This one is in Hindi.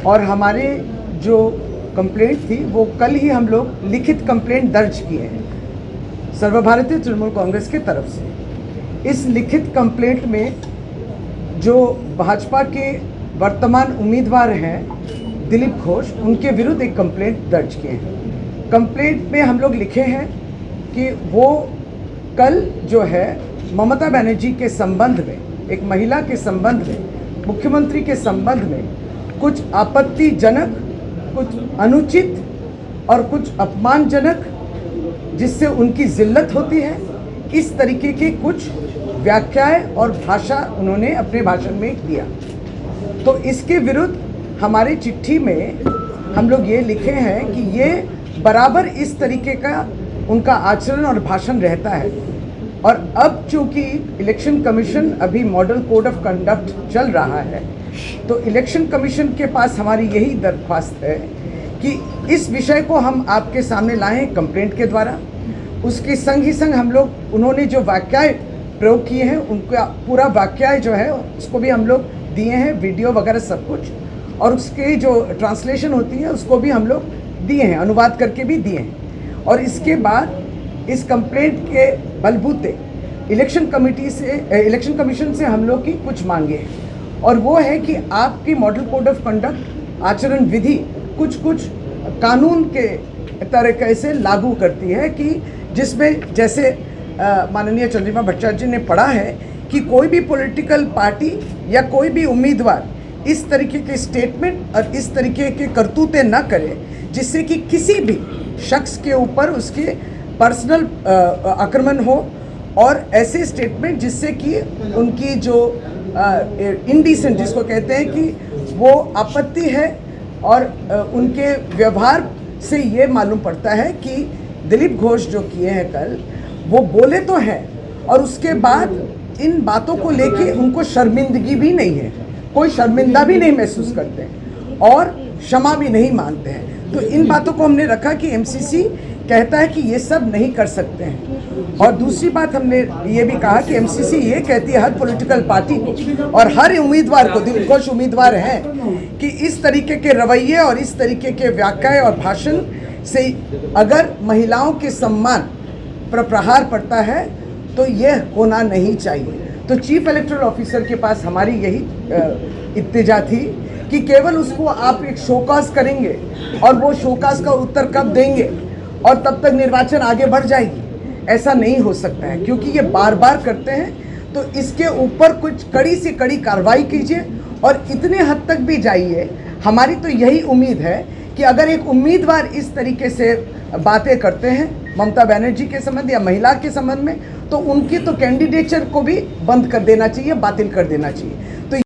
और हमारे जो कंप्लेंट थी वो कल ही हम लोग लिखित कंप्लेंट दर्ज किए हैं सर्वभारतीय तृणमूल कांग्रेस की तरफ से। इस लिखित कंप्लेंट में जो भाजपा के वर्तमान उम्मीदवार हैं दिलीप घोष, उनके विरुद्ध एक कंप्लेंट दर्ज किए हैं। कंप्लेंट में हम लोग लिखे हैं कि वो कल जो है ममता बनर्जी के संबंध में, एक महिला के संबंध में, मुख्यमंत्री के संबंध में कुछ आपत्तिजनक, कुछ अनुचित और कुछ अपमानजनक, जिससे उनकी जिल्लत होती है, इस तरीके के कुछ व्याख्याएं और भाषा उन्होंने अपने भाषण में दिया। तो इसके विरुद्ध हमारे चिट्ठी में हम लोग ये लिखे हैं कि ये बराबर इस तरीके का उनका आचरण और भाषण रहता है। और अब चूंकि इलेक्शन कमीशन अभी मॉडल कोड ऑफ कंडक्ट चल रहा है, तो इलेक्शन कमीशन के पास हमारी यही दरख्वास्त है कि इस विषय को हम आपके सामने लाएं कंप्लेंट के द्वारा। उसके संग ही संग हम लोग, उन्होंने जो वाक्याय प्रयोग किए हैं उनका पूरा वाक्याय जो है उसको भी हम लोग दिए हैं, वीडियो वगैरह सब कुछ, और उसके जो ट्रांसलेशन होती है उसको भी हम लोग दिए हैं, अनुवाद करके भी दिए हैं। और इसके बाद इस कंप्लेंट के बलबूते इलेक्शन कमीशन से हम लोग की कुछ मांगे हैं, और वो है कि आपकी मॉडल कोड ऑफ कंडक्ट आचरण विधि कुछ कानून के तरीके से लागू करती है कि जिसमें जैसे माननीय चंद्रिमा भट्टाचार्य ने पढ़ा है कि कोई भी पॉलिटिकल पार्टी या कोई भी उम्मीदवार इस तरीके के स्टेटमेंट और इस तरीके के करतूतें न करे जिससे कि किसी भी शख्स के ऊपर उसके पर्सनल आक्रमण हो, और ऐसे स्टेटमेंट जिससे कि उनकी जो इंडिसेंट, जिसको कहते हैं कि वो आपत्ति है, और उनके व्यवहार से ये मालूम पड़ता है कि दिलीप घोष जो किए हैं कल, वो बोले तो हैं और उसके बाद इन बातों को लेके उनको शर्मिंदगी भी नहीं है, कोई शर्मिंदा भी नहीं महसूस करते हैं और क्षमा भी नहीं मानते हैं। तो इन बातों को हमने रखा कि एमसीसी कहता है कि ये सब नहीं कर सकते हैं। और दूसरी बात हमने ये भी कहा कि एमसीसी ये कहती है हर पॉलिटिकल पार्टी को और हर उम्मीदवार को, दिलीप घोष उम्मीदवार हैं, कि इस तरीके के रवैये और इस तरीके के व्याख्याएं और भाषण से अगर महिलाओं के सम्मान पर प्रहार पड़ता है तो यह होना नहीं चाहिए। तो चीफ इलेक्टोरल ऑफिसर के पास हमारी यही इत्तेजा थी कि केवल उसको आप एक शोकाज करेंगे और वो शोकाज का उत्तर कब देंगे और तब तक निर्वाचन आगे बढ़ जाएगी, ऐसा नहीं हो सकता है, क्योंकि ये बार बार करते हैं। तो इसके ऊपर कुछ कड़ी से कड़ी कार्रवाई कीजिए और इतने हद तक भी जाइए। हमारी तो यही उम्मीद है कि अगर एक उम्मीदवार इस तरीके से बातें करते हैं ममता बनर्जी के संबंध या महिला के संबंध में, तो उनकी तो कैंडिडेचर को भी बंद कर देना चाहिए, बातिल कर देना चाहिए। तो